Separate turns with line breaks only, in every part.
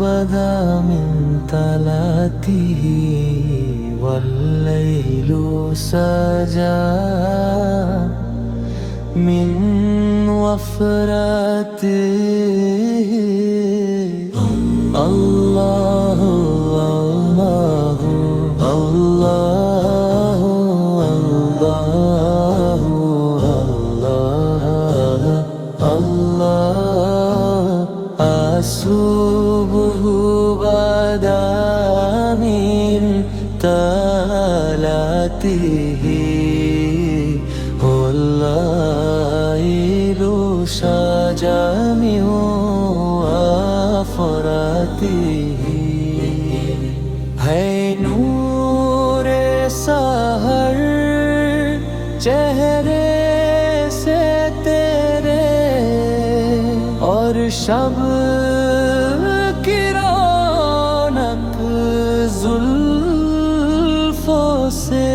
بدا من تلاته والليل سجى من وفرته الله الله الله الله الله الله الصبح بدا من تلاته والليل سجى من وفرته है नूर सहर चेहरे से तेरे और शब की रौनक जुल्फों से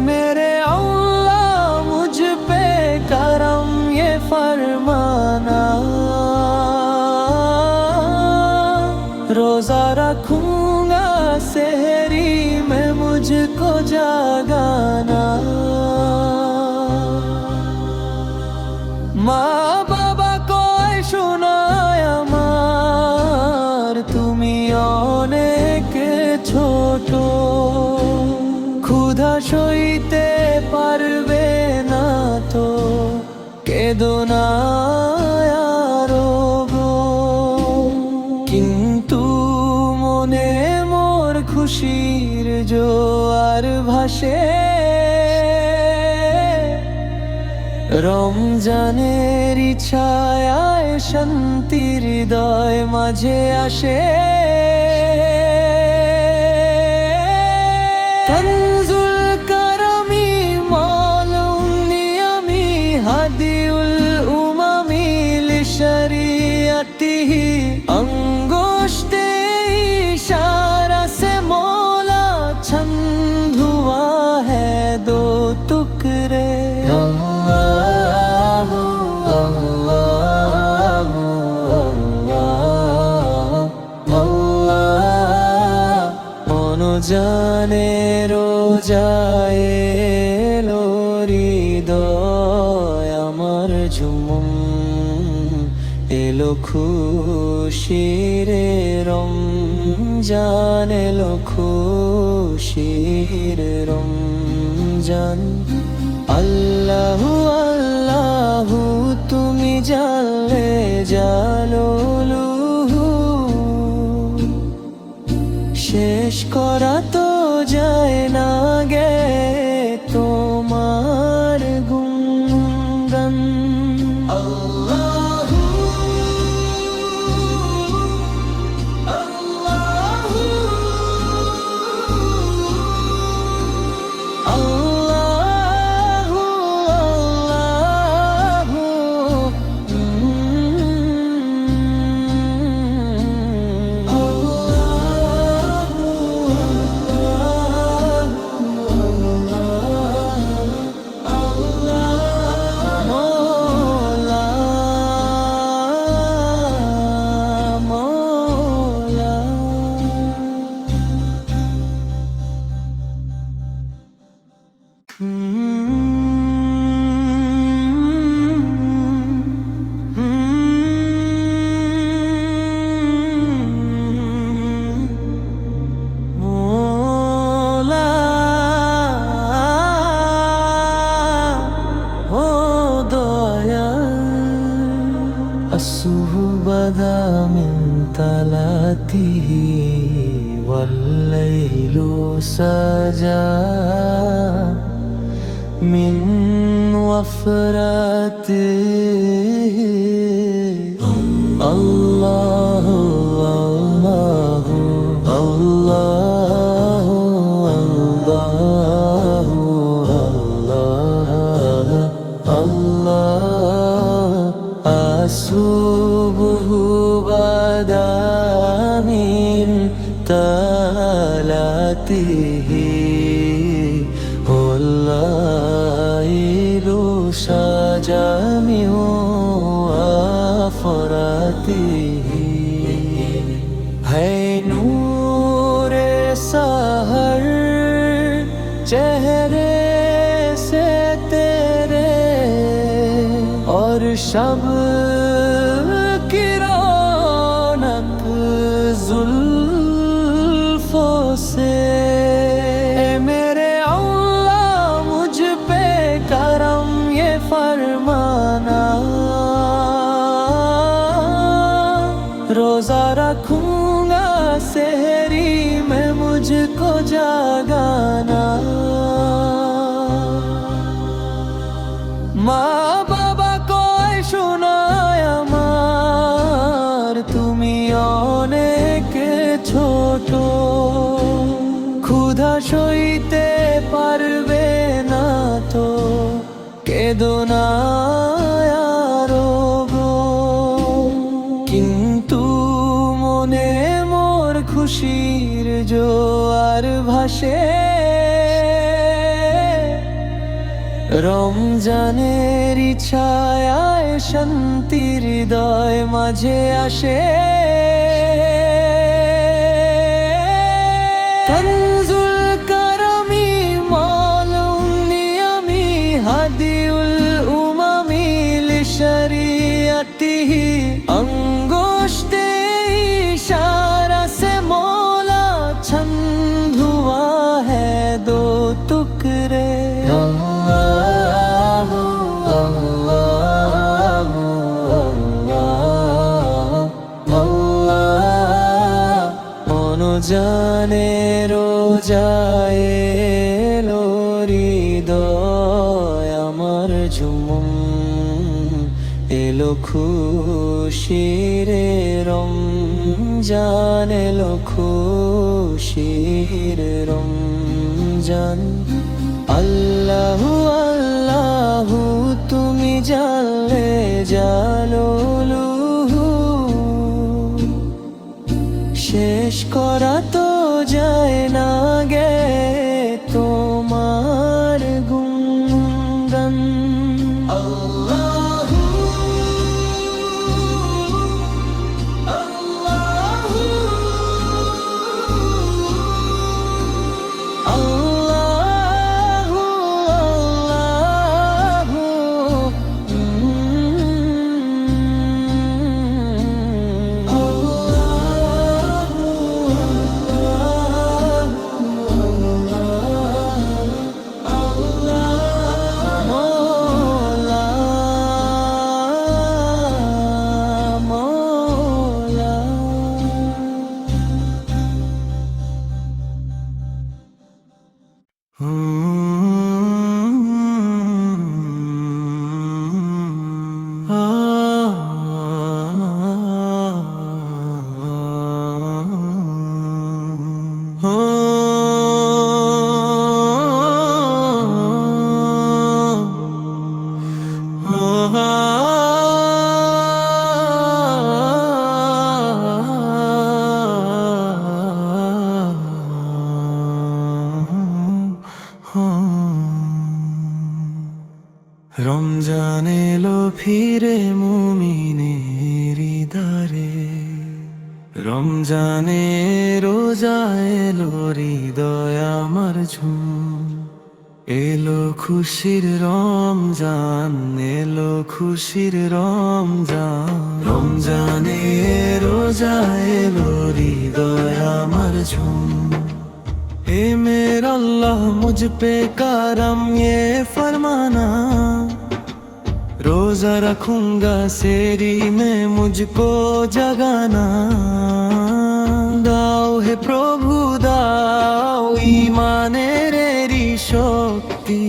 मेरे अल्लाह मुझ पे करम ये फरमाना रोजा रखूंगा सेहरी में मुझको जागाना माँ बाबा को শোনায় আমার তুমি অনেক ছোট ক্ষুধা সইতে পারবে না তো কেঁদো না আরো গো কিন্তু মনে মোর খুশির জোয়ার ভাসে রমজানের ছায়ায় শান্তির হৃদয় মাঝে আসে তানজুল কারামি মালুম নিয়ামি হাদিউল উমামি লিশরিয়াতিহি अंगूष्ठे इशारा से मौला छंद हुआ है दो टुकड़े জানে রোজায় এলো হৃদয় আমার ঝুমুম এলো খুশির রমজান এলো খুশির রমজান আল্লাহু আল্লাহু তুমি জানলে জালালু শেষ করা তো যায় না গে তোমার গুণগান আল্লাহু আল্লাহু আল্লাহু بدا من تلاته والليل سجى من وفرته الله الله الله الله الله সুবহু বাদা মিন তালাতিহি ওয়াল্লাইলু সাজামিউ আফরাতিহি है नूरे सहर चेहरे से तेरे और शब की रौनक जुल्फों से मेरे अल्लाह मुझ पे करम ये फरमाना रोजा रखूंगा सेहरी में मुझको जागाना माँ बाबा को শোনায় আমার তুমি অনেক ছোট ক্ষুধা সইতে পারবে না তো কেঁদো না আরো গো কিন্তু মনে মোর খুশির জোয়ার ভাসে রমজানের ছায়ায় শান্তির হৃদয় মাঝে আসে তানজুল কারামি মালুম নিয়ামি হাদিউল উমামি লিশরিয়াতিহি अंगूष्ठे इशारा से मौला छंद हुआ है दो टुकड़े জানে রোজায় হৃদয় আমার ঝুমুম এলো খুশির রমজান এলো খুশির রমজান আল্লাহু আল্লাহু তুমি জানলে জালালুহু শেষ করা তো যায় না গে তোমার গুণগান আল্লাহু আল্লাহু আল্লাহু রমজান এলো ফিরে মুমিনের দ্বারে রমজানে রোজা এলো হৃদয় আমার ঝুম এলো খুশির রমজান এলো খুশির রমজান রমজানে রোজা এলো হৃদয় আমার ঝুম ए मेरा अल्लाह मुझ पे करम ये फरमाना रोजा रखूंगा सेरी में मुझको जगाना दाओ हे प्रभु दाओ ईमानेर शक्ति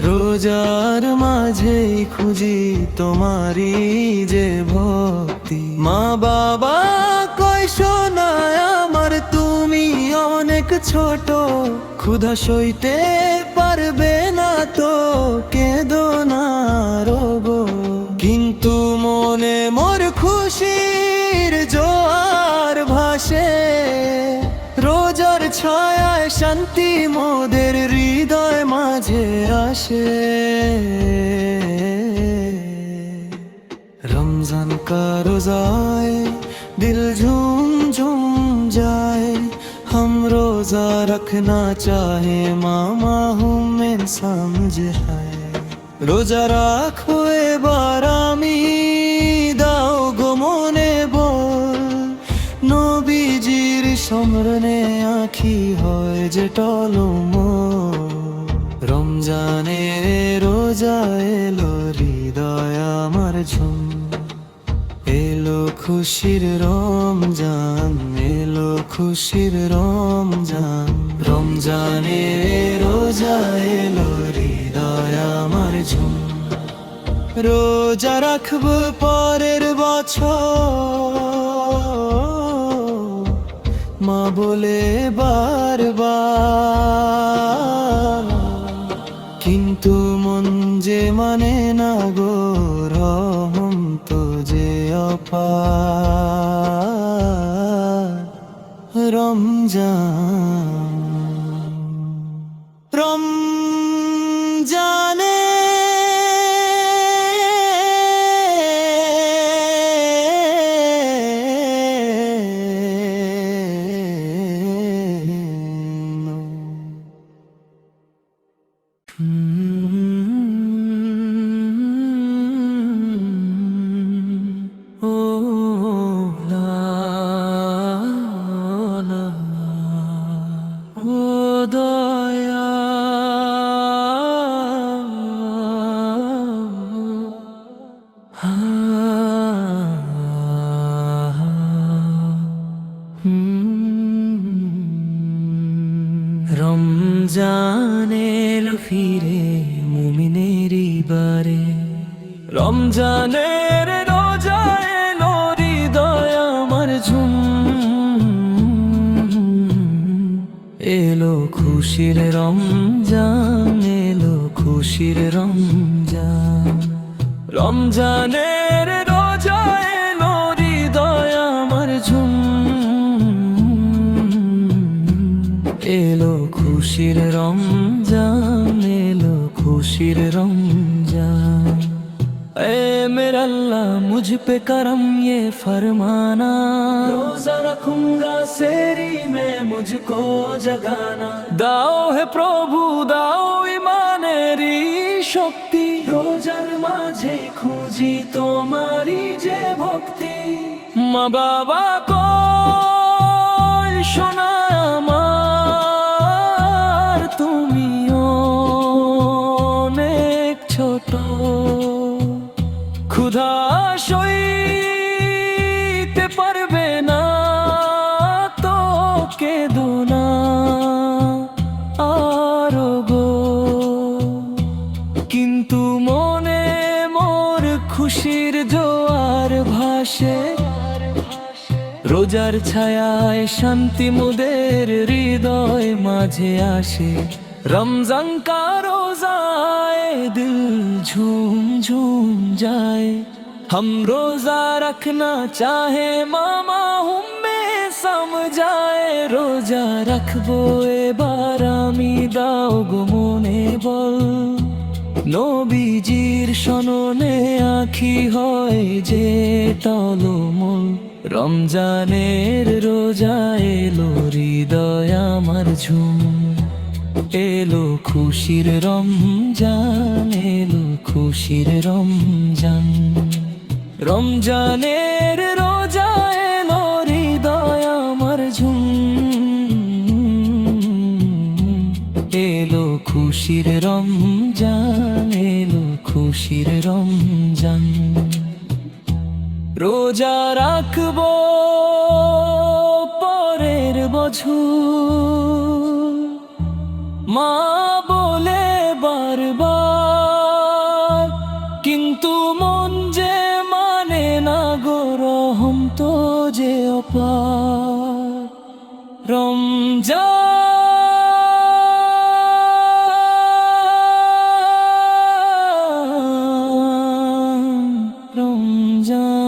रोजार माझे खुजी तुम्हारी जे भक्ति माँ बाबा कोई शोनाय আমার তুমি অনেক ছোট ক্ষুধা সইতে পারবে না তো কেঁদো না রোগো কিন্তু মনে শান্তি মোদের হৃদয় মাঝে আসে। रमजान का रोज़ा आए दिल झूम झूम जाए, हम रोज़ा रखना चाहे मामा हमें समझ है। रोज़ा राखो एबार आमी दाओ गो मने बोल, নবীজির স্মরণে আঁখি হয় যে টলমল। রমজানের রোজা এলো হৃদয় আমার ঝুম, এলো খুশির রমজান, এলো খুশির রমজান। রমজানের রোজা এলো হৃদয় আমার ঝুম, রোজা রাখবো পরের বছর মা বলে বারবার, কিন্তু মন যে মানে না গো রহম তো যে অপার। রমজান রমজানে রমজান এলো ফিরে মুমিনেরই বারে, রমজানের রোজা এলো হৃদয় আমার ঝুম, এলো খুশির রমজান, এলো খুশির রমজান। রমজানের রোজা এলো হৃদয় আমার ঝুম, এলো খুশির রমজান, এলো খুশির रमजान। ए मेरा अल्लाह मुझ पे करम ये फरमाना, रोजा रखूंगा सेरी में मुझको जगाना। दाओ है प्रभु दाओ ईमानेरी शक्ति, रोजार माझे खुঁজি তোমারি যে ভক্তি। মা বাবা কই শোনা আমার, তুমি অনেক ছোট, ক্ষুধা সইতে পারবে না তো কেঁদো না আরো গো, কিন্তু মনে মোর খুশির জোয়ার ভাসে। রোজার ছায়ায় শান্তি মোদের হৃদয় মাঝে আসে। रमजान का रोजा आए दिल झूम झूम जाए, हम रोजा रखना चाहे मामा हमें समझाए। रोजा रखबो एबार आमी दाओ गो मने बल, নবীজির সননে আঁখি হয় যে টলমল। রমজানের রোজা এলো হৃদয় আমার ঝুম, এলো খুশির রমজান, এলো খুশির রমজান। রমজানের রোজা এলো হৃদয় আমার ঝুম, এলো খুশির রমজান, এলো খুশির রমজান। রোজা রাখবো পরের বছর মা বলে বারবার, কিন্তু মন যে মানে না গো রহম তো যে অপার। রমজান রমজান।